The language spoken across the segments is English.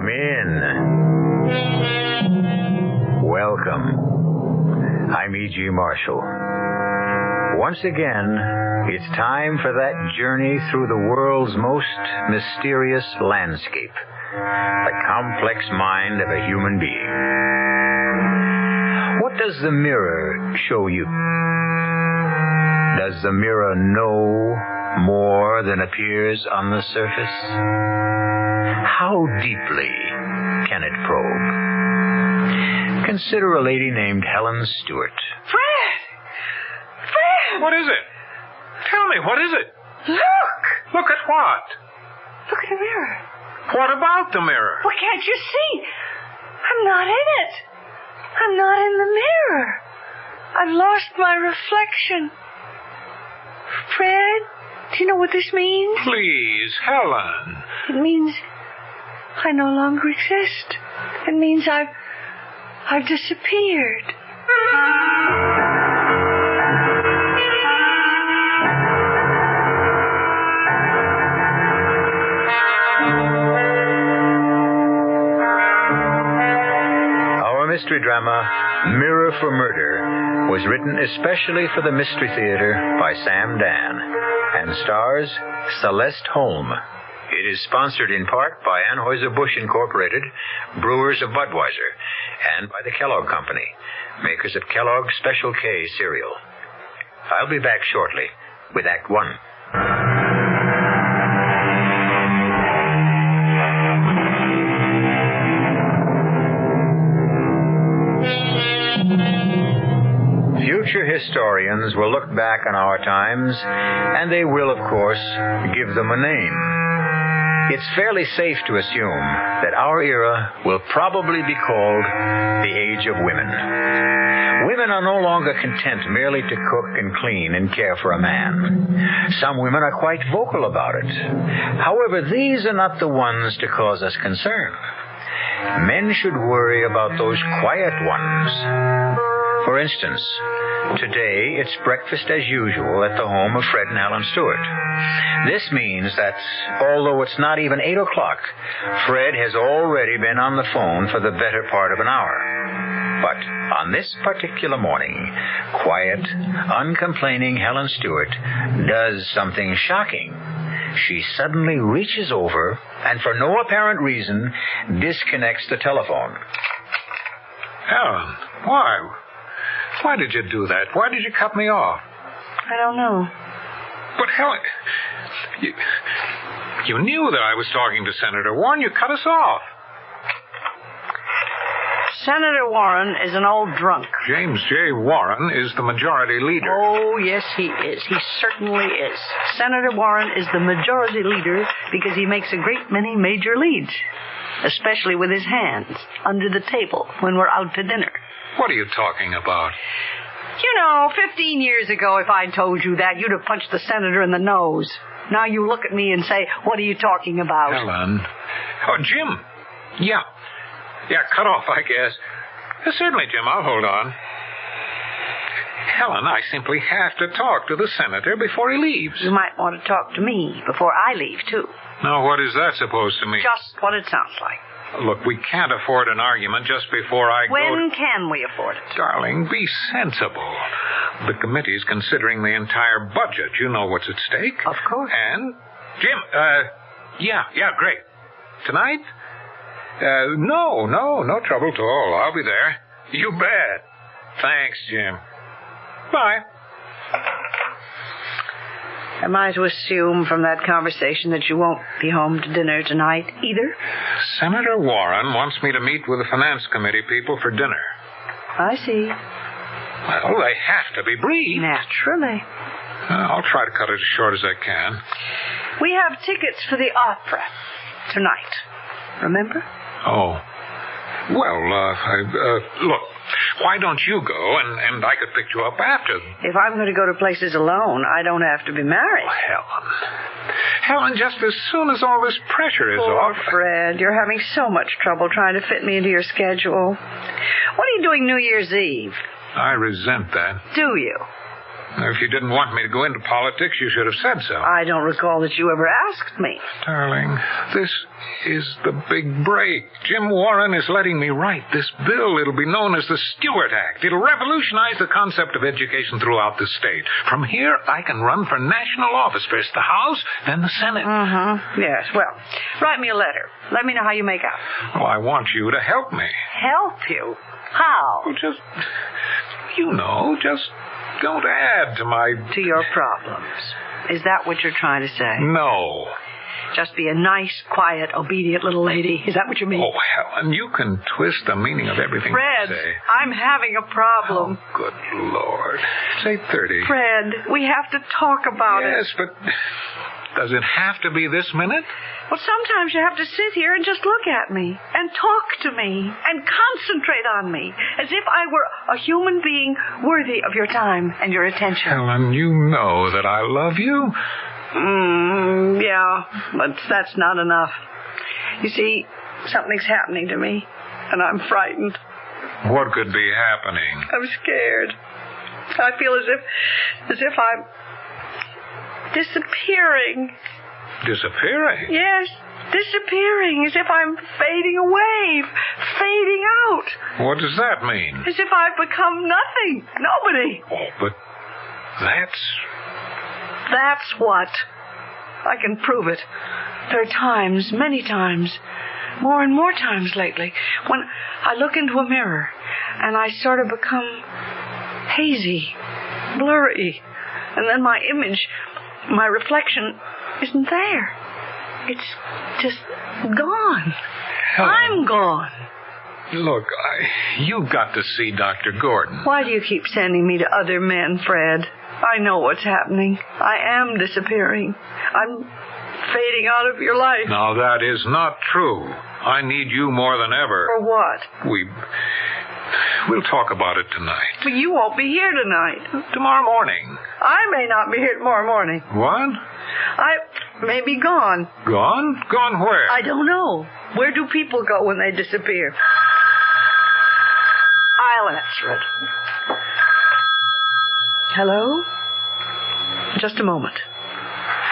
Come in. Welcome. I'm E.G. Marshall. Once again, it's time for that journey through the world's most mysterious landscape, the complex mind of a human being. What does the mirror show you? Does the mirror know more than appears on the surface? How deeply can it probe? Consider a lady named Helen Stewart. Fred! What is it? Tell me, what is it? Look! Look at what? Look at the mirror. What about the mirror? Well, can't you see? I'm not in it. I'm not in the mirror. I've lost my reflection. Fred, do you know what this means? Please, Helen. It means I no longer exist. It means I've disappeared. Our mystery drama, Mirror for Murder, was written especially for the Mystery Theater by Sam Dan and stars Celeste Holm. It is sponsored in part by Anheuser-Busch Incorporated, brewers of Budweiser, and by the Kellogg Company, makers of Kellogg's Special K cereal. I'll be back shortly with Act One. Future historians will look back on our times, and they will, of course, give them a name. It's fairly safe to assume that our era will probably be called the Age of Women. Women are no longer content merely to cook and clean and care for a man. Some women are quite vocal about it. However, these are not the ones to cause us concern. Men should worry about those quiet ones. For instance, today it's breakfast as usual at the home of Fred and Helen Stewart. This means that, although it's not even 8 o'clock, Fred has already been on the phone for the better part of an hour. But on this particular morning, quiet, uncomplaining Helen Stewart does something shocking. She suddenly reaches over and, for no apparent reason, disconnects the telephone. Helen, why? Why did you do that? Why did you cut me off? I don't know. But Helen, you knew that I was talking to Senator Warren. You cut us off. Senator Warren is an old drunk. James J. Warren is the majority leader. Oh, yes, he is. He certainly is. Senator Warren is the majority leader because he makes a great many major leads, especially with his hands under the table when we're out to dinner. What are you talking about? You know, 15 years ago, if I'd told you that, you'd have punched the senator in the nose. Now you look at me and say, what are you talking about? Helen. Oh, Jim. Yeah, cut off, I guess. Certainly, Jim, I'll hold on. Helen, I simply have to talk to the senator before he leaves. You might want to talk to me before I leave, too. Now, what is that supposed to mean? Just what it sounds like. Look, we can't afford an argument just before I go... When can we afford it? Darling, be sensible. The committee's considering the entire budget. You know what's at stake. Of course. And, Jim, yeah, great. Tonight? No trouble at all. I'll be there. You bet. Thanks, Jim. Bye. Am I to assume from that conversation that you won't be home to dinner tonight either? Senator Warren wants me to meet with the finance committee people for dinner. I see. Well, they have to be brief. Naturally. I'll try to cut it as short as I can. We have tickets for the opera tonight. Remember? Oh. Well, look, why don't you go, and I could pick you up after. If I'm going to go to places alone, I don't have to be married. Oh, Helen, just as soon as all this pressure is off... Poor Fred, you're having so much trouble trying to fit me into your schedule. What are you doing New Year's Eve? I resent that. Do you? If you didn't want me to go into politics, you should have said so. I don't recall that you ever asked me. Darling, this is the big break. Jim Warren is letting me write this bill. It'll be known as the Stewart Act. It'll revolutionize the concept of education throughout the state. From here, I can run for national office. First the House, then the Senate. Yes, well, write me a letter. Let me know how you make out. Well, I want you to help me. Help you? How? Well, just don't add to my... To your problems. Is that what you're trying to say? No. Just be a nice, quiet, obedient little lady. Is that what you mean? Oh, Helen, you can twist the meaning of everything Fred, you say. I'm having a problem. Oh, good Lord. It's 8:30. Fred, we have to talk about it. Yes, but does it have to be this minute? Well, sometimes you have to sit here and just look at me and talk to me and concentrate on me as if I were a human being worthy of your time and your attention. Helen, you know that I love you. Yeah, but that's not enough. You see, something's happening to me, and I'm frightened. What could be happening? I'm scared. I feel as if I'm disappearing. Disappearing? Yes, disappearing, as if I'm fading away, fading out. What does that mean? As if I've become nothing, nobody. Oh, but that's what. I can prove it. There are times, many times, more and more times lately, when I look into a mirror and I sort of become hazy, blurry, and then my image, my reflection, isn't there. It's just gone. Helen. I'm gone. Look, you've got to see Dr. Gordon. Why do you keep sending me to other men, Fred? I know what's happening. I am disappearing. I'm fading out of your life. Now, that is not true. I need you more than ever. For what? We'll talk about it tonight. But you won't be here tonight. Tomorrow morning. I may not be here tomorrow morning. What? I may be gone. Gone? Gone where? I don't know. Where do people go when they disappear? I'll answer it. Hello? Just a moment.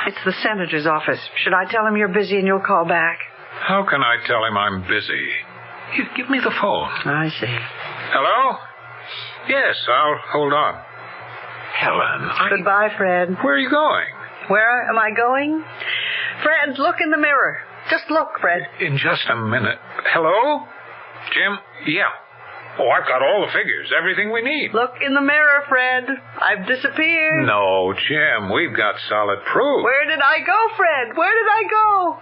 It's the senator's office. Should I tell him you're busy and you'll call back? How can I tell him I'm busy? Give me the phone. I see. Hello? Yes, I'll hold on. Helen, Goodbye, Fred. Where are you going? Where am I going? Fred, look in the mirror. Just look, Fred. In just a minute. Hello? Jim? Yeah. Oh, I've got all the figures, everything we need. Look in the mirror, Fred. I've disappeared. No, Jim, we've got solid proof. Where did I go, Fred? Where did I go?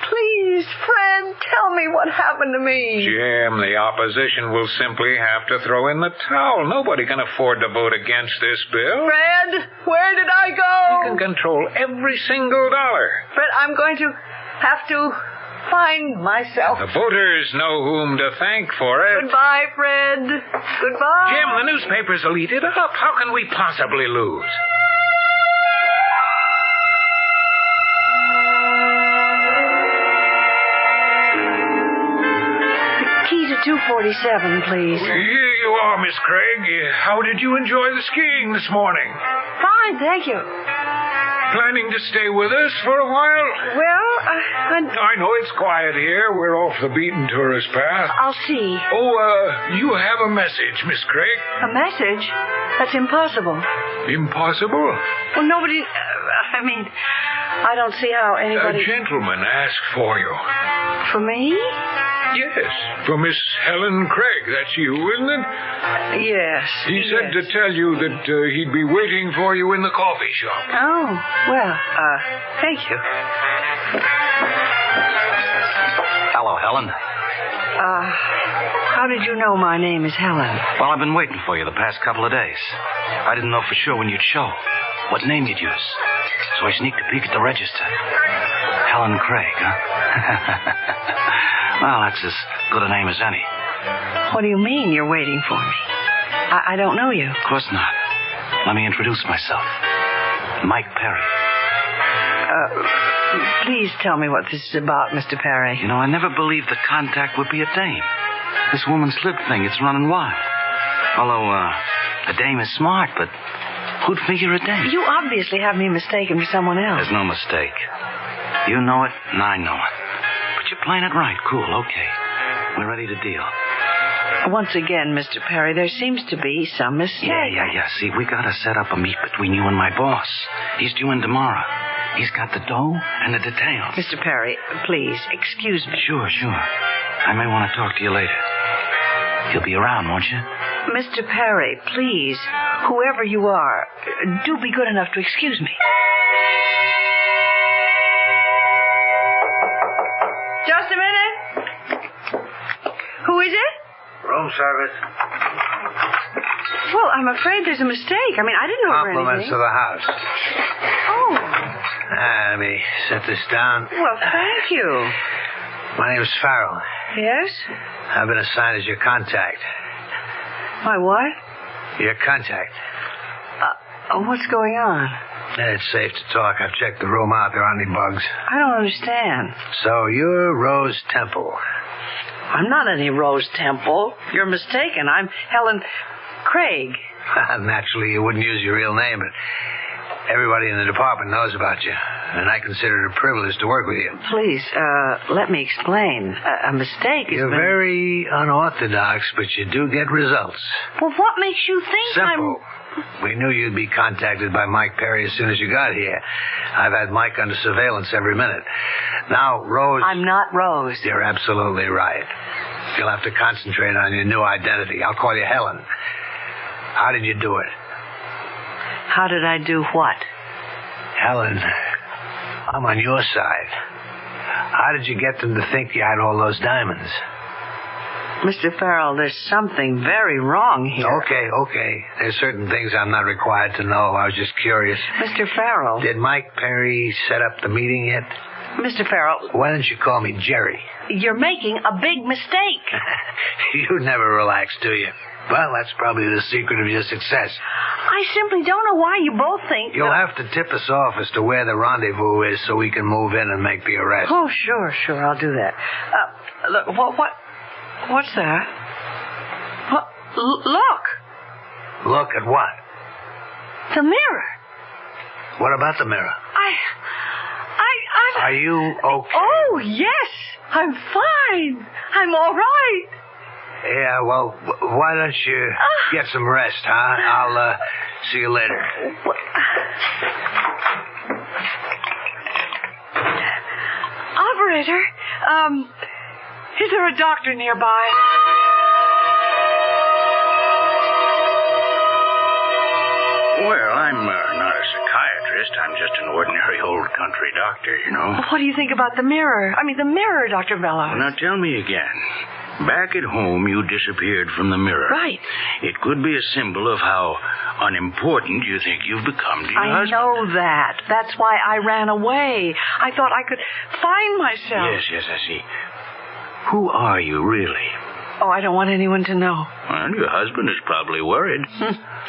Please, Fred, tell me what happened to me. Jim, the opposition will simply have to throw in the towel. Nobody can afford to vote against this bill. Fred, where did I go? You can control every single dollar. Fred, I'm going to have to find myself. The voters know whom to thank for it. Goodbye, Fred. Goodbye. Jim, the newspapers will eat it up. How can we possibly lose? Key to 247, please. Here you are, Miss Craig. How did you enjoy the skiing this morning? Fine, thank you. Planning to stay with us for a while? Well, I know it's quiet here. We're off the beaten tourist path. I'll see. Oh, you have a message, Miss Craig. A message? That's impossible. Impossible? Well, nobody... I don't see how anybody... A gentleman asked for you. For me? Yes, for Miss Helen Craig. That's you, isn't it? Yes. He said to tell you that he'd be waiting for you in the coffee shop. Oh, well, thank you. Hello, Helen. How did you know my name is Helen? Well, I've been waiting for you the past couple of days. I didn't know for sure when you'd show, what name you'd use. So I sneaked a peek at the register. Helen Craig, huh? Well, that's as good a name as any. What do you mean you're waiting for me? I don't know you. Of course not. Let me introduce myself. Mike Perry. Please tell me what this is about, Mr. Perry. You know, I never believed the contact would be a dame. This woman's slip thing, it's running wild. Although, a dame is smart, but Who'd figure a day? You obviously have me mistaken for someone else. There's no mistake. You know it, and I know it. But you're playing it right. Cool, okay. We're ready to deal. Once again, Mr. Perry, there seems to be some mistake. Yeah. See, we gotta set up a meet between you and my boss. He's due in tomorrow. He's got the dough and the details. Mr. Perry, please, excuse me. Sure. I may want to talk to you later. You'll be around, won't you? Mr. Perry, please, whoever you are, do be good enough to excuse me. Just a minute. Who is it? Room service. Well, I'm afraid there's a mistake. I mean, I didn't order Compliments anything. to the house. Oh. Let me set this down. Well, thank you. My name's Farrell. Yes? I've been assigned as your contact. My what? Your contact. What's going on? It's safe to talk. I've checked the room out. There aren't any bugs. I don't understand. So you're Rose Temple. I'm not any Rose Temple. You're mistaken. I'm Helen Craig. Naturally, you wouldn't use your real name, but everybody in the department knows about you, and I consider it a privilege to work with you. Please, let me explain. A mistake has You're been... very unorthodox, but you do get results. Well, what makes you think Simple. We knew you'd be contacted by Mike Perry as soon as you got here. I've had Mike under surveillance every minute. Now, Rose... I'm not Rose. You're absolutely right. You'll have to concentrate on your new identity. I'll call you Helen. How did you do it? How did I do what? Helen, I'm on your side. How did you get them to think you had all those diamonds? Mr. Farrell, there's something very wrong here. Okay. There's certain things I'm not required to know. I was just curious. Mr. Farrell. Did Mike Perry set up the meeting yet? Mr. Farrell. Why don't you call me Jerry? You're making a big mistake. You never relax, do you? Well, that's probably the secret of your success. I simply don't know why you both think... You'll have to tip us off as to where the rendezvous is so we can move in and make the arrest. Oh, sure, I'll do that. Look, what's that? Look. Look at what? The mirror. What about the mirror? Are you okay? Oh, yes. I'm fine. I'm all right. Yeah, well, why don't you get some rest, huh? I'll see you later. Operator, is there a doctor nearby? Well, I'm not a psychiatrist. I'm just an ordinary old country doctor, you know. What do you think about the mirror? I mean, the mirror, Dr. Bellows. Now, tell me again. Back at home, you disappeared from the mirror. Right. It could be a symbol of how unimportant you think you've become to your I husband. know that. That's why I ran away. I thought I could find myself. Yes, I see. Who are you, really? Oh, I don't want anyone to know. Well, your husband is probably worried.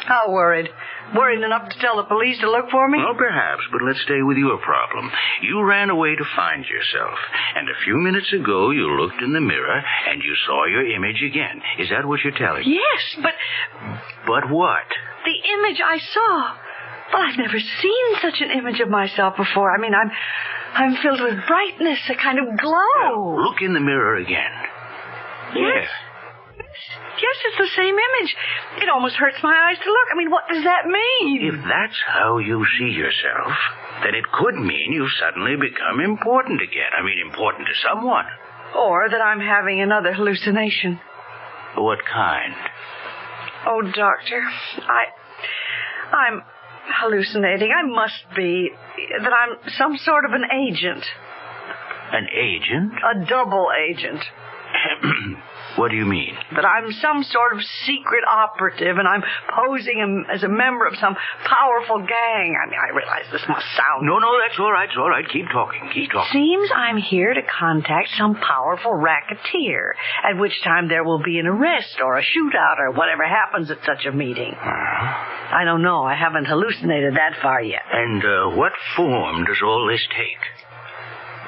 How worried? Worried enough to tell the police to look for me? Well, perhaps, but let's stay with your problem. You ran away to find yourself, and a few minutes ago you looked in the mirror and you saw your image again. Is that what you're telling me? Yes, but... But what? The image I saw. Well, I've never seen such an image of myself before. I mean, I'm filled with brightness, a kind of glow. Well, look in the mirror again. Yes. Yes, it's the same image. It almost hurts my eyes to look. I mean, what does that mean? If that's how you see yourself, then it could mean you've suddenly become important again. I mean, important to someone. Or that I'm having another hallucination. What kind? Oh, doctor, I'm hallucinating. I must be. That I'm some sort of an agent. An agent? A double agent. What do you mean? That I'm some sort of secret operative, and I'm posing as a member of some powerful gang. I mean, I realize this must sound... No, that's all right. It's all right. Keep talking. Seems I'm here to contact some powerful racketeer, at which time there will be an arrest or a shootout or whatever happens at such a meeting. I don't know. I haven't hallucinated that far yet. And what form does all this take?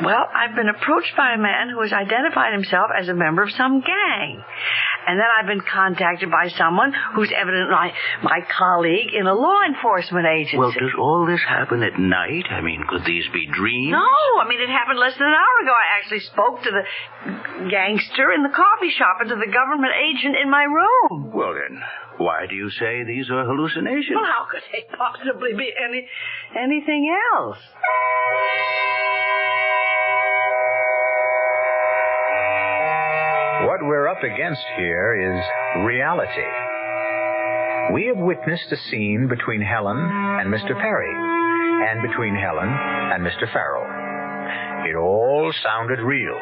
Well, I've been approached by a man who has identified himself as a member of some gang. And then I've been contacted by someone who's evidently my colleague in a law enforcement agency. Well, does all this happen at night? I mean, could these be dreams? No, it happened less than an hour ago. I actually spoke to the gangster in the coffee shop and to the government agent in my room. Well, then, why do you say these are hallucinations? Well, how could they possibly be anything else? What we're up against here is reality. We have witnessed a scene between Helen and Mr. Perry, and between Helen and Mr. Farrell. It all sounded real.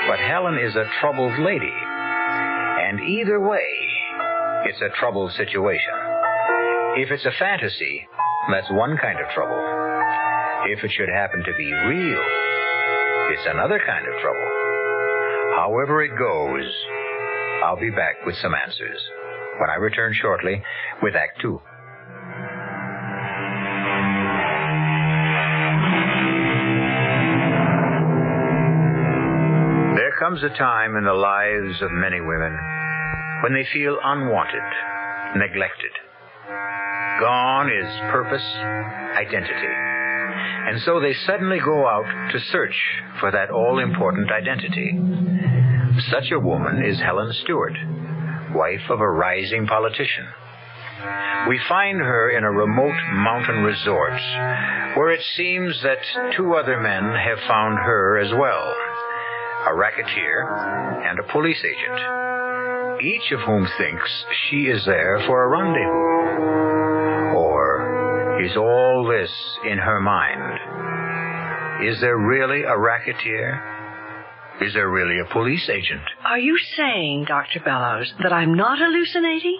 But Helen is a troubled lady, and either way, it's a troubled situation. If it's a fantasy, that's one kind of trouble. If it should happen to be real, it's another kind of trouble. However it goes, I'll be back with some answers when I return shortly with Act 2. There comes a time in the lives of many women when they feel unwanted, neglected. Gone is purpose, identity. And so they suddenly go out to search for that all-important identity. Such a woman is Helen Stewart, wife of a rising politician. We find her in a remote mountain resort where it seems that two other men have found her as well, a racketeer and a police agent, each of whom thinks she is there for a rendezvous. Or is all this in her mind? Is there really a racketeer? Is there really a police agent? Are you saying, Dr. Bellows, that I'm not hallucinating?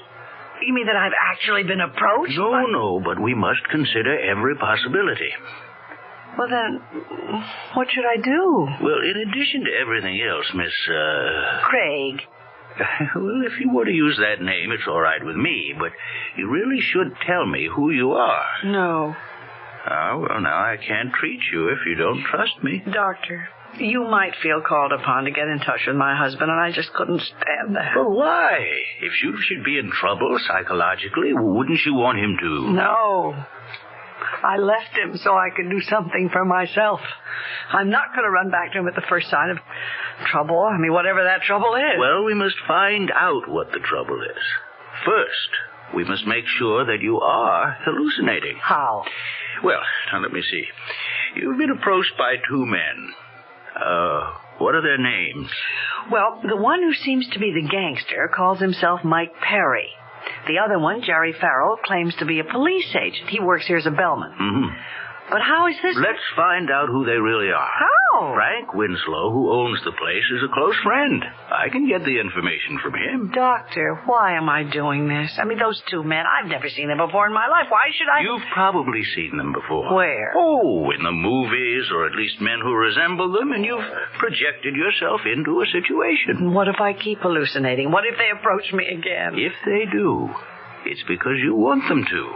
You mean that I've actually been approached? No, but we must consider every possibility. Well, then, what should I do? Well, in addition to everything else, Miss, Craig. Well, if you were to use that name, it's all right with me, but you really should tell me who you are. No. Oh, well, now I can't treat you if you don't trust me. Doctor, you might feel called upon to get in touch with my husband, and I just couldn't stand that. Well, why? If you should be in trouble psychologically, wouldn't you want him to? No. I left him so I could do something for myself. I'm not going to run back to him at the first sign of trouble. Whatever that trouble is. Well, we must find out what the trouble is. First, we must make sure that you are hallucinating. How? Well, now let me see. You've been approached by two men. What are their names? Well, the one who seems to be the gangster calls himself Mike Perry. The other one, Jerry Farrell, claims to be a police agent. He works here as a bellman. Mm-hmm. But how is this... Let's find out who they really are. How? Frank Winslow, who owns the place, is a close friend. I can get the information from him. Doctor, why am I doing this? Those two men, I've never seen them before in my life. Why should I... You've probably seen them before. Where? Oh, in the movies, or at least men who resemble them, and you've projected yourself into a situation. What if I keep hallucinating? What if they approach me again? If they do, it's because you want them to.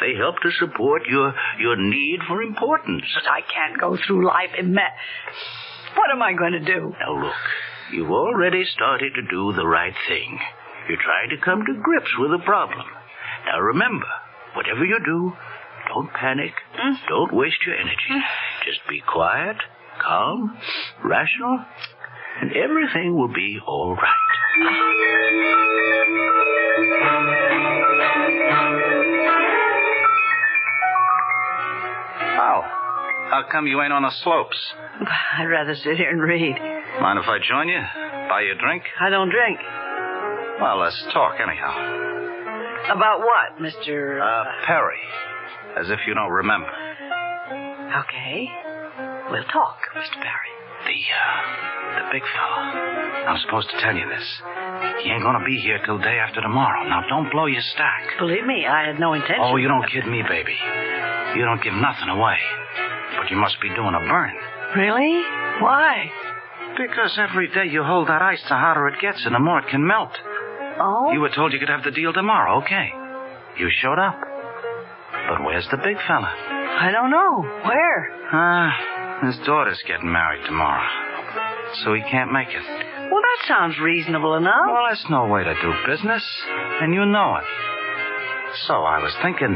They help to support your need for importance. But I can't go through life What am I going to do? Now, look, you've already started to do the right thing. You're trying to come to grips with the problem. Now, remember, whatever you do, don't panic. Don't waste your energy. Just be quiet, calm, rational, and everything will be all right. How come you ain't on the slopes? I'd rather sit here and read. Mind if I join you? Buy you a drink? I don't drink. Well, let's talk anyhow. About what, Mr. Perry. As if you don't remember. Okay. We'll talk, Mr. Perry. The big fella. I'm supposed to tell you this. He ain't gonna be here till day after tomorrow. Now, don't blow your stack. Believe me, I had no intention. Oh, you don't kid me, baby. You don't give nothing away. But you must be doing a burn. Really? Why? Because every day you hold that ice, the harder it gets and the more it can melt. Oh? You were told you could have the deal tomorrow, okay. You showed up. But where's the big fella? I don't know. Where? His daughter's getting married tomorrow. So he can't make it. Well, that sounds reasonable enough. Well, that's no way to do business, and you know it. So I was thinking,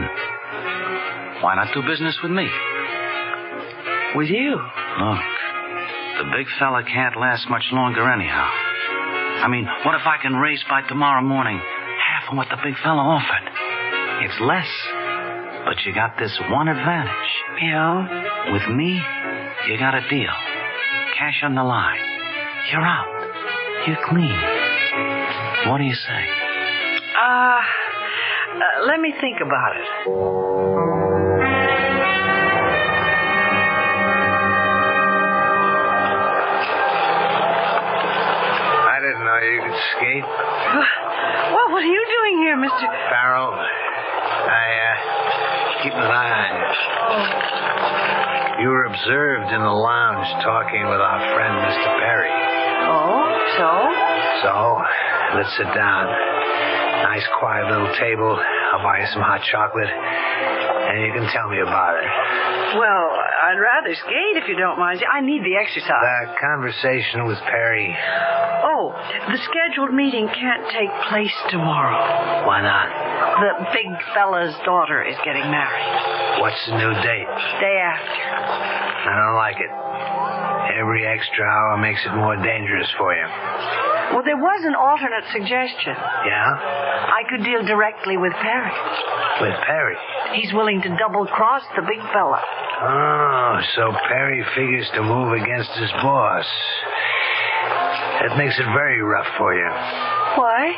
why not do business with me? With you? Look, the big fella can't last much longer anyhow. I mean, what if I can raise by tomorrow morning half of what the big fella offered? It's less, but you got this one advantage. Yeah? With me, you got a deal. Cash on the line. You're out. You're clean. What do you say? Let me think about it. I didn't know you could skate. Well, what are you doing here, Mr. Farrell, I keep an eye on you. Oh. You were observed in the lounge talking with our friend, Mr. Perry. Oh, so? So, let's sit down. Nice, quiet little table. I'll buy you some hot chocolate, and you can tell me about it. Well, I'd rather skate if you don't mind. I need the exercise. That conversation with Perry. Oh, the scheduled meeting can't take place tomorrow. Why not? The big fella's daughter is getting married. What's the new date? Day after. I don't like it. Every extra hour makes it more dangerous for you. Well, there was an alternate suggestion. Yeah? I could deal directly with Perry. With Perry? He's willing to double-cross the big fella. Oh, so Perry figures to move against his boss. That makes it very rough for you. Why?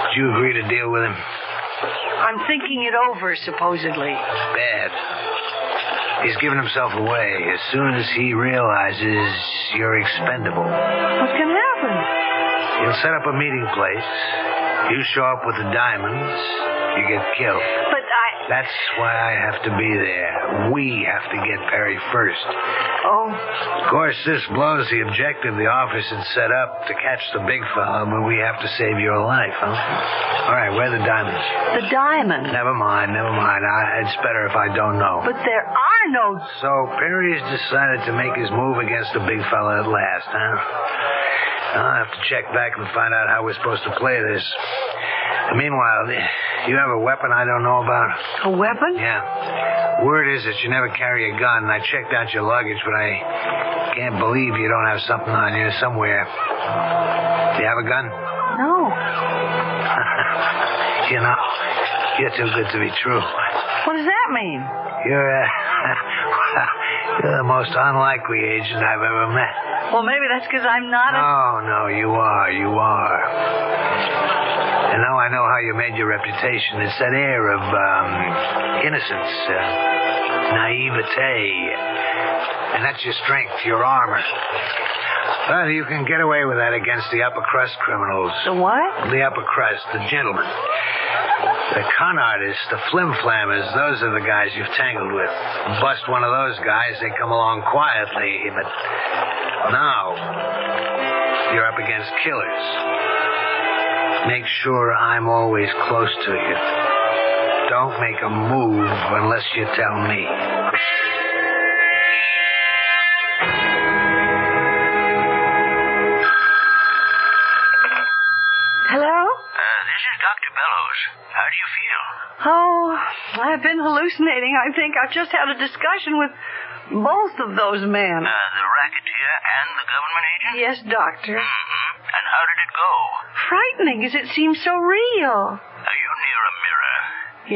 Did you agree to deal with him? I'm thinking it over, supposedly. Bad. He's given himself away as soon as he realizes you're expendable. What can happen? He'll set up a meeting place. You show up with the diamonds. You get killed. But That's why I have to be there. We have to get Perry first. Oh. Of course, this blows the objective the office had set up to catch the big fella, but we have to save your life, huh? All right, where are the diamonds? The diamonds? Never mind. It's better if I don't know. But there are no... So Perry's decided to make his move against the big fella at last, huh? I'll have to check back and find out how we're supposed to play this. Meanwhile, you have a weapon I don't know about? A weapon? Yeah. Word is that you never carry a gun. I checked out your luggage, but I can't believe you don't have something on you somewhere. Do you have a gun? No. You know, you're too good to be true. What does that mean? You're the most unlikely agent I've ever met. Well, maybe that's because I'm not No, you are. And now I know how you made your reputation. It's that air of innocence, naivete. And that's your strength, your armor. Well, you can get away with that against the upper crust criminals. The what? The upper crust, the gentlemen. The con artists, the flim-flammers, those are the guys you've tangled with. Bust one of those guys, they come along quietly. But now, you're up against killers. Make sure I'm always close to you. Don't make a move unless you tell me. Hello? This is Dr. Bellows. How do you feel? Oh, I've been hallucinating, I think. I've just had a discussion with both of those men. The racketeer and the government agent? Yes, Doctor. Mm-hmm. And how did it go? Frightening, as it seems so real. Are you near a mirror?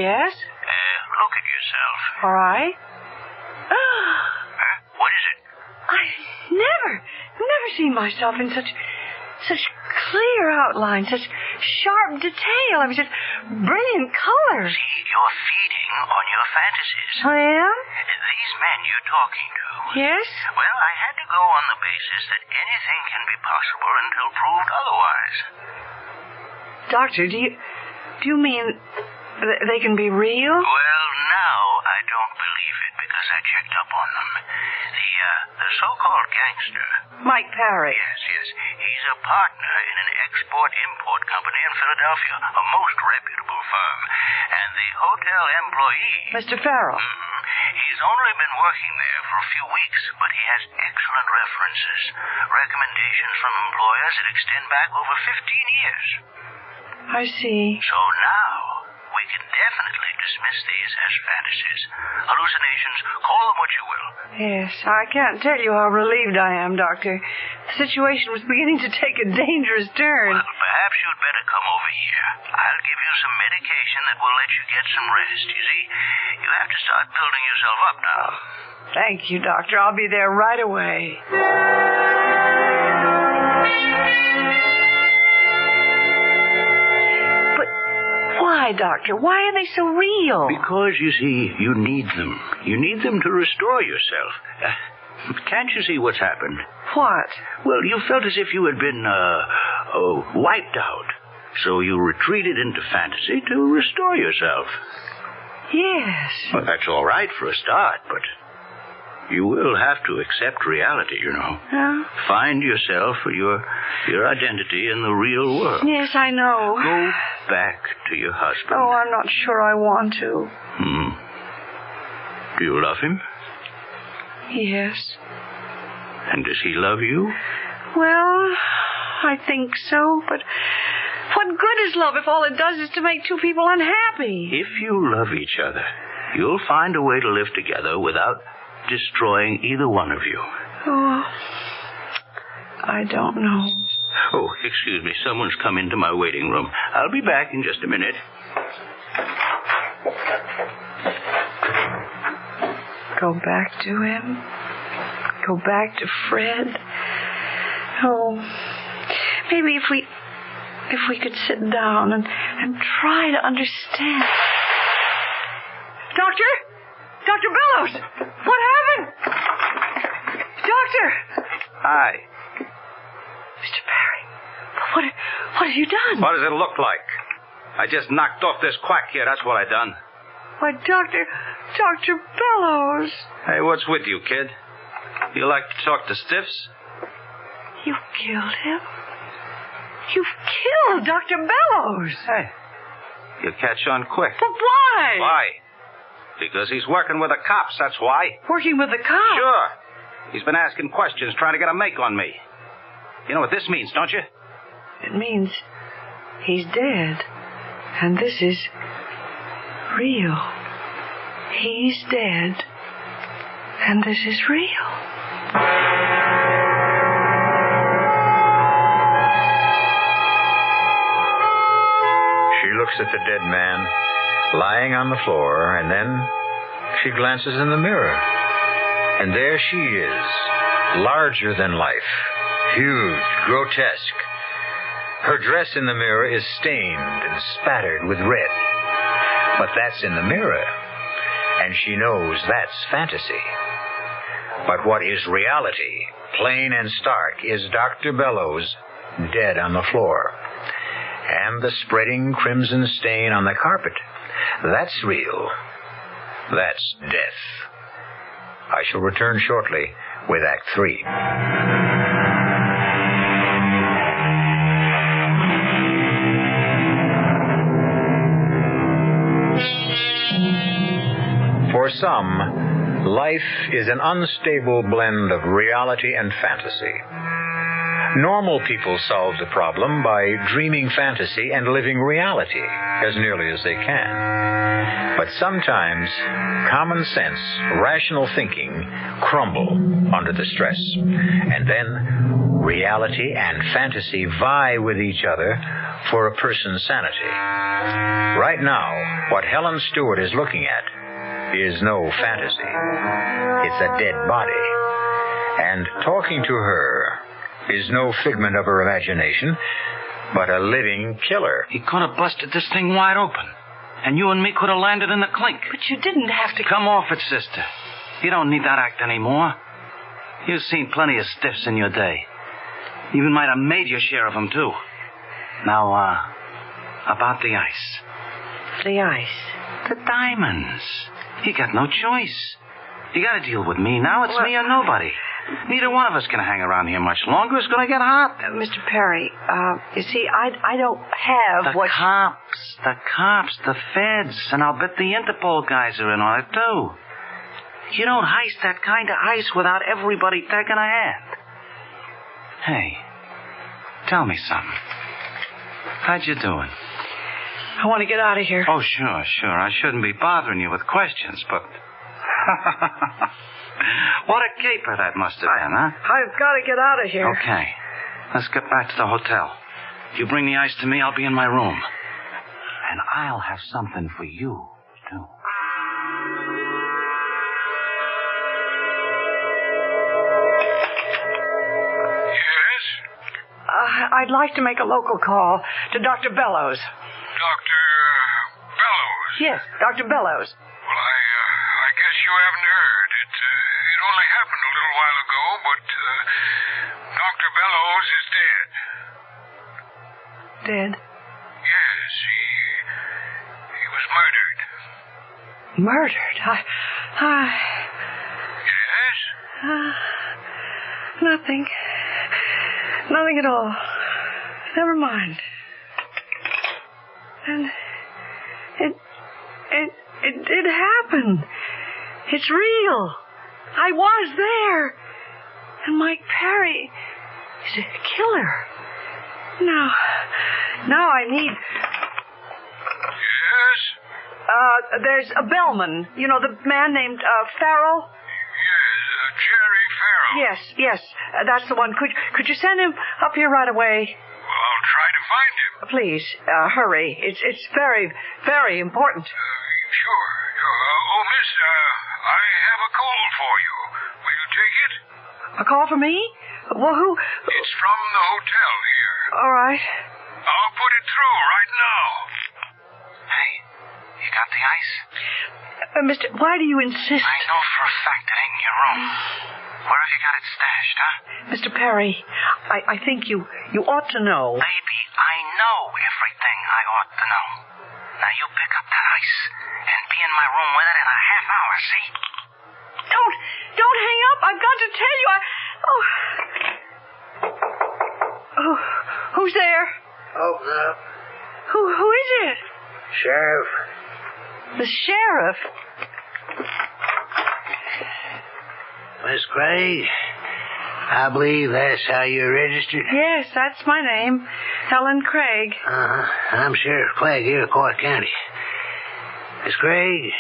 Yes? Look at yourself. All right. What is it? I've never seen myself in such clear outline, such sharp detail. I mean, such brilliant colors. See, you're feeding on your fantasies. I am? These men you're talking to. Yes? Well, I had to go on the basis that anything can be possible until proved otherwise. Doctor, do you mean they can be real? Well, now I don't believe it because I checked up on them. The so-called gangster. Mike Parry. Yes. He's a partner in an export-import company in Philadelphia, a most reputable firm. And the hotel employee... Mr. Farrell. Mm-hmm. He's only been working there for a few weeks, but he has excellent references. Recommendations from employers that extend back over 15 years. I see. So now, we can definitely dismiss these as fantasies. Hallucinations, call them what you will. Yes, I can't tell you how relieved I am, Doctor. The situation was beginning to take a dangerous turn. Well, perhaps you'd better come over here. I'll give you some medication that will let you get some rest. You see, you have to start building yourself up now. Thank you, Doctor. I'll be there right away. But why, Doctor? Why are they so real? Because, you see, you need them. You need them to restore yourself. Can't you see what's happened? What? Well, you felt as if you had been, wiped out. So you retreated into fantasy to restore yourself. Yes. Well, that's all right for a start, but you will have to accept reality, you know. Huh? Find yourself, your identity in the real world. Yes, I know. Go back to your husband. Oh, I'm not sure I want to. Do you love him? Yes. And does he love you? Well, I think so, but what good is love if all it does is to make two people unhappy? If you love each other, you'll find a way to live together without destroying either one of you. Oh, I don't know. Oh, excuse me. Someone's come into my waiting room. I'll be back in just a minute. Go back to him? Go back to Fred? Oh, maybe if we could sit down and try to understand. Doctor? Dr. Bellows! What happened? Doctor! Hi. Mr. Perry, what have you done? What does it look like? I just knocked off this quack here. That's what I done. Why, Dr. Bellows. Hey, what's with you, kid? You like to talk to stiffs? You killed him? You've killed Dr. Bellows. Hey, you catch on quick. But why? Why? Because he's working with the cops, that's why. Working with the cops? Sure. He's been asking questions, trying to get a make on me. You know what this means, don't you? It means he's dead. And this is real. He's dead. And this is real. She looks at the dead man lying on the floor, and then she glances in the mirror. And there she is, larger than life, huge, grotesque. Her dress in the mirror is stained and spattered with red. But that's in the mirror, and she knows that's fantasy. But what is reality, plain and stark, is Dr. Bellows dead on the floor. And the spreading crimson stain on the carpet. That's real. That's death. I shall return shortly with Act 3. For some, life is an unstable blend of reality and fantasy. Normal people solve the problem by dreaming fantasy and living reality as nearly as they can. But sometimes common sense, rational thinking crumble under the stress. And then reality and fantasy vie with each other for a person's sanity. Right now, what Helen Stewart is looking at is no fantasy. It's a dead body. And talking to her is no figment of her imagination, but a living killer. He could have busted this thing wide open, and you and me could have landed in the clink. But you didn't have to... Come off it, sister. You don't need that act anymore. You've seen plenty of stiffs in your day. Even might have made your share of them, too. Now, about the ice. The ice? The diamonds. You got no choice. You got to deal with me now. It's me or nobody. Neither one of us can hang around here much longer. It's going to get hot. Mr. Perry, you see, I don't have the cops, the feds, and I'll bet the Interpol guys are in on it, too. You don't heist that kind of heist without everybody taking a hand. Hey, tell me something. How'd you doing? I want to get out of here. Oh, sure. I shouldn't be bothering you with questions, but... What a caper that must have been, huh? I've got to get out of here. Okay. Let's get back to the hotel. If you bring the ice to me, I'll be in my room. And I'll have something for you, too. Yes? I'd like to make a local call to Dr. Bellows. Dr. Bellows? Yes, Dr. Bellows. Well, I guess you haven't heard. It only happened a little while ago, but Dr. Bellows is dead. Dead? Yes, he was murdered. Murdered? Yes? Nothing. Nothing at all. Never mind. And it did happen. It's real. I was there. And Mike Perry is a killer. Now I need... Yes? There's a bellman. You know, the man named Farrell? Yes, Jerry Farrell. Yes. That's the one. Could you send him up here right away? Well, I'll try to find him. Please, hurry. It's very, very important. Sure. Oh, miss, I have a call for you. Will you take it? A call for me? Well, who? It's from the hotel here. All right. I'll put it through right now. Hey, you got the ice? Mister, why do you insist? I know for a fact it ain't in your room. Where have you got it stashed, huh? Mr. Perry, I think you ought to know. Baby, I know everything I ought to know. Now you pick up that ice and be in my room with it in a half hour, see? Don't hang up. I've got to tell you. Oh, who's there? Open up. Who is it? Sheriff. The sheriff? Miss Craig, I believe that's how you're registered. Yes, that's my name. Helen Craig. I'm Sheriff Clegg here in Court County. Miss Craig,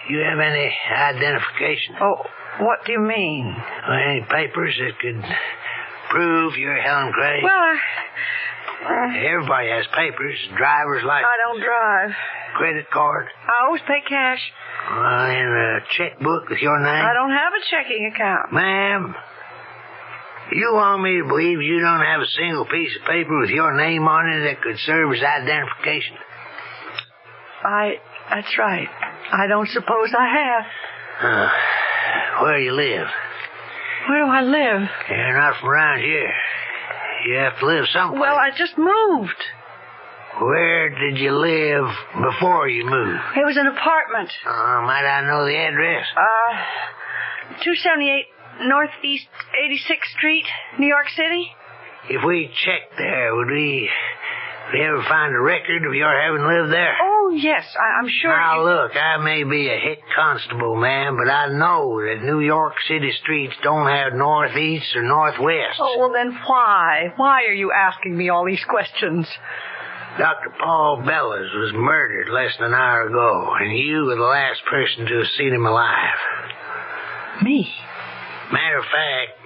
you have any identification? Oh, what do you mean? Or any papers that could prove you're Helen Craig? Well, Everybody has papers. Driver's license. I don't drive. Credit card. I always pay cash. And a checkbook with your name. I don't have a checking account. Ma'am, you want me to believe you don't have a single piece of paper with your name on it that could serve as identification? That's right. I don't suppose I have. Where do you live? Where do I live? You're not from around here. You have to live someplace. Well, I just moved. Where did you live before you moved? It was an apartment. Might I know the address? 278 Northeast 86th Street, New York City. If we checked there, would we ever find a record of your having lived there? Oh, yes, I'm sure. Now, look, I may be a hit constable, man, but I know that New York City streets don't have northeast or northwest. Oh, well, then why? Why are you asking me all these questions? Dr. Paul Bellows was murdered less than an hour ago, and you were the last person to have seen him alive. Me? Matter of fact,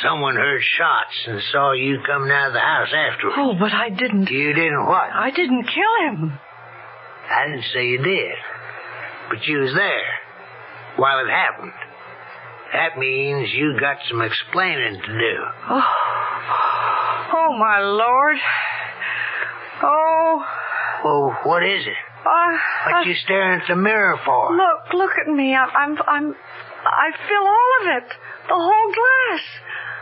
someone heard shots and saw you coming out of the house afterward. Oh, but I didn't. You didn't what? I didn't kill him. I didn't say you did, but you was there while it happened. That means you got some explaining to do. Oh, my Lord. Oh. Well, what is it? What you staring at the mirror for? Look at me. I feel all of it. The whole glass.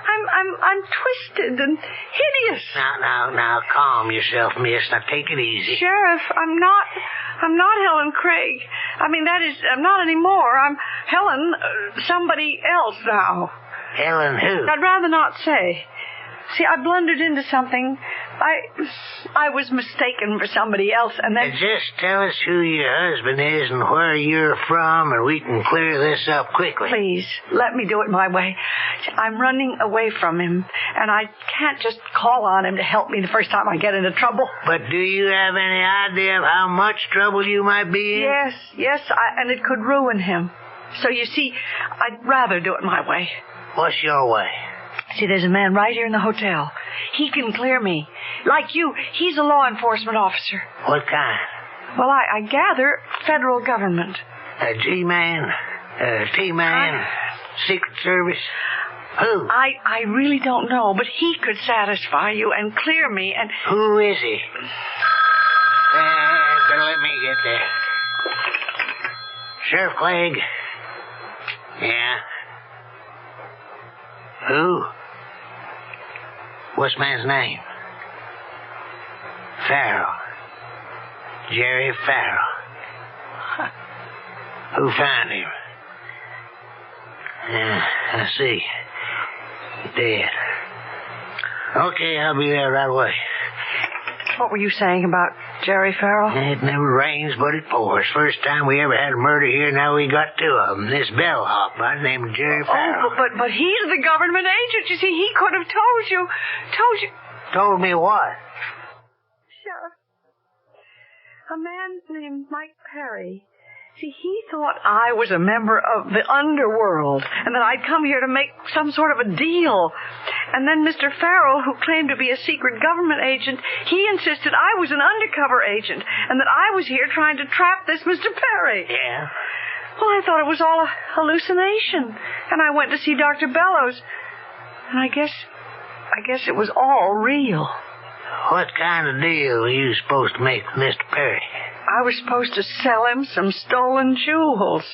I'm twisted and hideous. Now, calm yourself, miss. Now, take it easy. Sheriff, I'm not Helen Craig. I mean, that is, I'm not anymore. I'm Helen, somebody else now. Helen who? I'd rather not say. See, I blundered into something. I was mistaken for somebody else, and then... Just tell us who your husband is and where you're from, and we can clear this up quickly. Please, let me do it my way. I'm running away from him, and I can't just call on him to help me the first time I get into trouble. But do you have any idea of how much trouble you might be in? Yes, and it could ruin him. So, you see, I'd rather do it my way. What's your way? See, there's a man right here in the hotel. He can clear me. Like you, he's a law enforcement officer. What kind? Well, I gather federal government. A G-man? A T-man? Secret Service? Who? I really don't know, but he could satisfy you and clear me and... Who is he? Better let me get there. Sheriff Clegg? Yeah. Who? What's man's name? Farrell. Jerry Farrell. Huh. Who found him? Yeah, I see. He's dead. Okay, I'll be there right away. What were you saying about Jerry Farrell? It never rains, but it pours. First time we ever had a murder here, now we got two of them. This bellhop by the name of Jerry Farrell. Oh, but he's the government agent. You see, he could have told you. Told me what? Sheriff, a man named Mike Perry. See, he thought I was a member of the underworld and that I'd come here to make some sort of a deal. And then Mr. Farrell, who claimed to be a secret government agent, he insisted I was an undercover agent and that I was here trying to trap this Mr. Perry. Yeah? Well, I thought it was all a hallucination. And I went to see Dr. Bellows. And I guess it was all real. What kind of deal were you supposed to make with Mr. Perry? I was supposed to sell him some stolen jewels.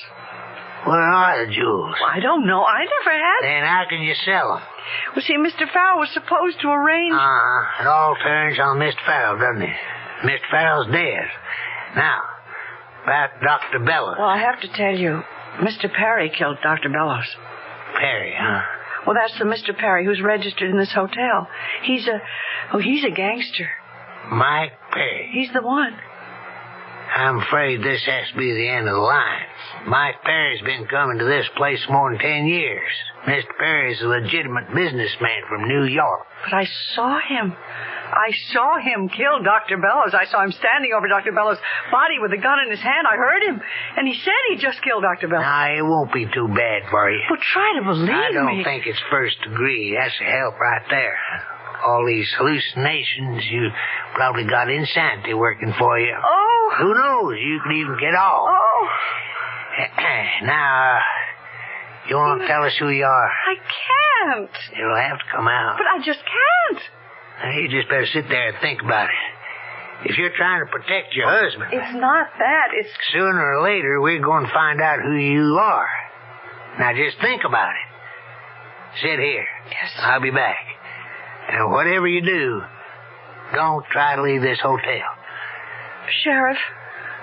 What are the jewels? I don't know. I never had... Then how can you sell them? Well, see, Mr. Farrell was supposed to arrange... It all turns on Mr. Farrell, doesn't it? Mr. Farrell's dead. Now, about Dr. Bellows. Well, I have to tell you, Mr. Perry killed Dr. Bellows. Perry, huh? Well, that's the Mr. Perry who's registered in this hotel. He's a gangster. Mike Perry? He's the one. I'm afraid this has to be the end of the line. Mike Perry's been coming to this place more than 10 years. Mr. Perry's a legitimate businessman from New York. But I saw him. I saw him kill Dr. Bellows. I saw him standing over Dr. Bellows' body with a gun in his hand. I heard him. And he said he just killed Dr. Bellows. Now, it won't be too bad for you. Well, try to believe me. I don't think it's first degree. That's a help right there. All these hallucinations, you probably got insanity working for you. Oh! Who knows? You could even get off. Oh! Now, you want to tell us who you are? I can't. It'll have to come out. But I just can't. Now, you just better sit there and think about it. If you're trying to protect your husband... It's not that. It's... Sooner or later, we're going to find out who you are. Now, just think about it. Sit here. Yes. I'll be back. And whatever you do, don't try to leave this hotel. Sheriff,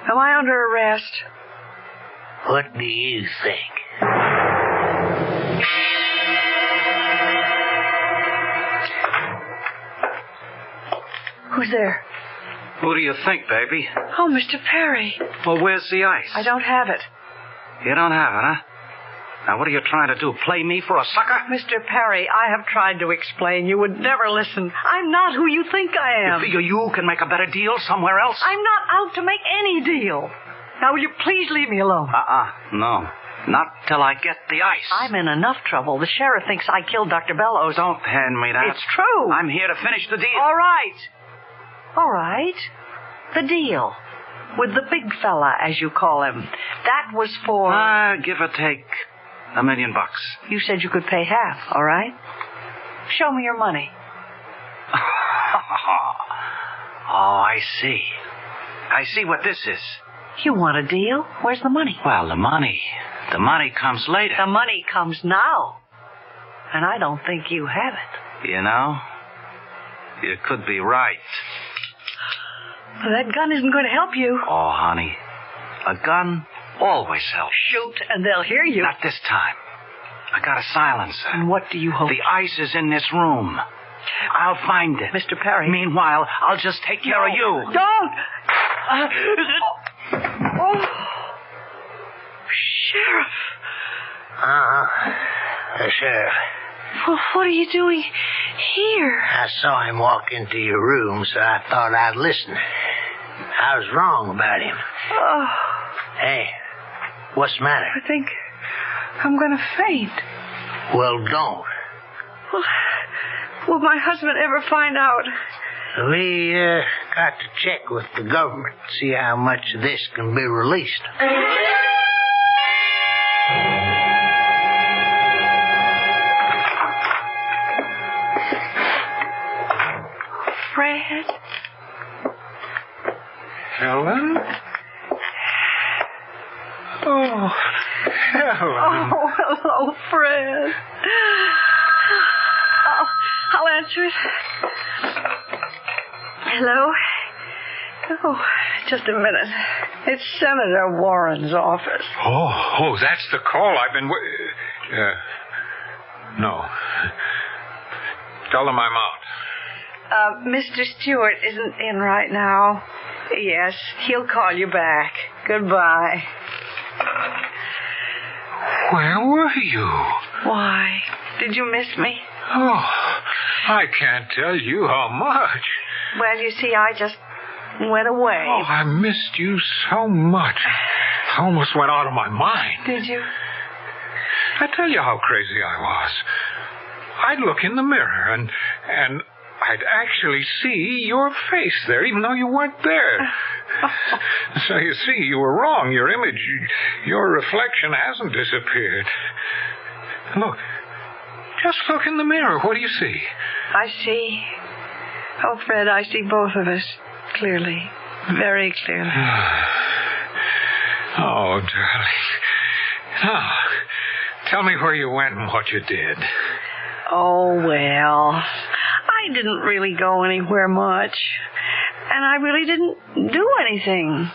am I under arrest? What do you think? Who's there? Who do you think, baby? Oh, Mr. Perry. Well, where's the ice? I don't have it. You don't have it, huh? Now, what are you trying to do, play me for a sucker? Mr. Perry, I have tried to explain. You would never listen. I'm not who you think I am. You figure you can make a better deal somewhere else? I'm not out to make any deal. Now, will you please leave me alone? No. Not till I get the ice. I'm in enough trouble. The sheriff thinks I killed Dr. Bellows. Don't hand me that. It's true. I'm here to finish the deal. All right. The deal. With the big fella, as you call him. That was for... Give or take $1 million. You said you could pay half, all right? Show me your money. Oh, I see. I see what this is. You want a deal? Where's the money? Well, the money comes later. The money comes now. And I don't think you have it. You know, you could be right. Well, that gun isn't going to help you. Oh, honey, a gun always helps. Shoot, and they'll hear you. Not this time. I got a silencer. And what do you hope? The ice is in this room. I'll find it. Mr. Perry. Meanwhile, I'll just take care of you. Don't! Sheriff. The sheriff. Well, what are you doing here? I saw him walk into your room, so I thought I'd listen. I was wrong about him. Oh. Hey, what's the matter? I think I'm going to faint. Well, don't. Will my husband ever find out? We got to check with the government, see how much of this can be released. Fred? Helen? Oh, Helen. Oh, hello, Fred. I'll answer it. Hello? Oh, just a minute. It's Senator Warren's office. Oh, that's the call I've been... No. Tell them I'm out. Mr. Stewart isn't in right now. Yes, he'll call you back. Goodbye. Where were you? Why? Did you miss me? Oh, I can't tell you how much. Well, you see, I just went away. Oh, I missed you so much. I almost went out of my mind. Did you? I tell you how crazy I was. I'd look in the mirror and I'd actually see your face there, even though you weren't there. So you see, you were wrong. Your image, your reflection hasn't disappeared. Look. Just look in the mirror. What do you see? I see. Oh, Fred, I see both of us clearly. Very clearly. Oh, darling. Now, tell me where you went and what you did. Oh, well, I didn't really go anywhere much. And I really didn't do anything.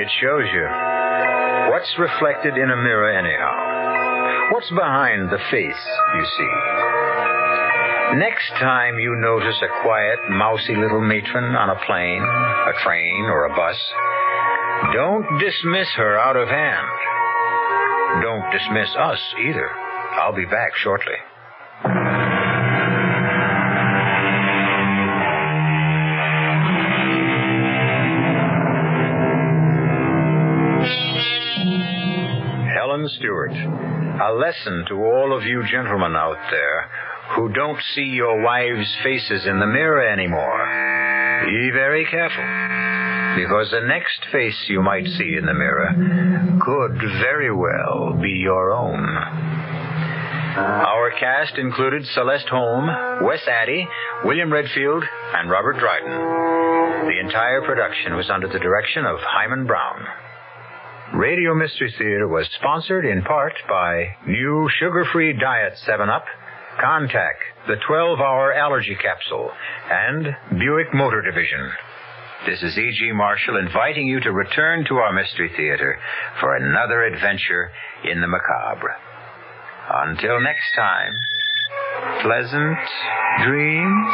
It shows you. What's reflected in a mirror anyhow? What's behind the face you see? Next time you notice a quiet, mousy little matron on a plane, a train, or a bus, don't dismiss her out of hand. Don't dismiss us either. I'll be back shortly. Stewart, a lesson to all of you gentlemen out there who don't see your wives' faces in the mirror anymore. Be very careful, because the next face you might see in the mirror could very well be your own. Our cast included Celeste Holm, Wes Addy, William Redfield, and Robert Dryden. The entire production was under the direction of Hyman Brown. Radio Mystery Theater was sponsored in part by new sugar-free diet 7-Up, Contac, the 12-hour allergy capsule, and Buick Motor Division. This is E.G. Marshall inviting you to return to our Mystery Theater for another adventure in the macabre. Until next time, pleasant dreams.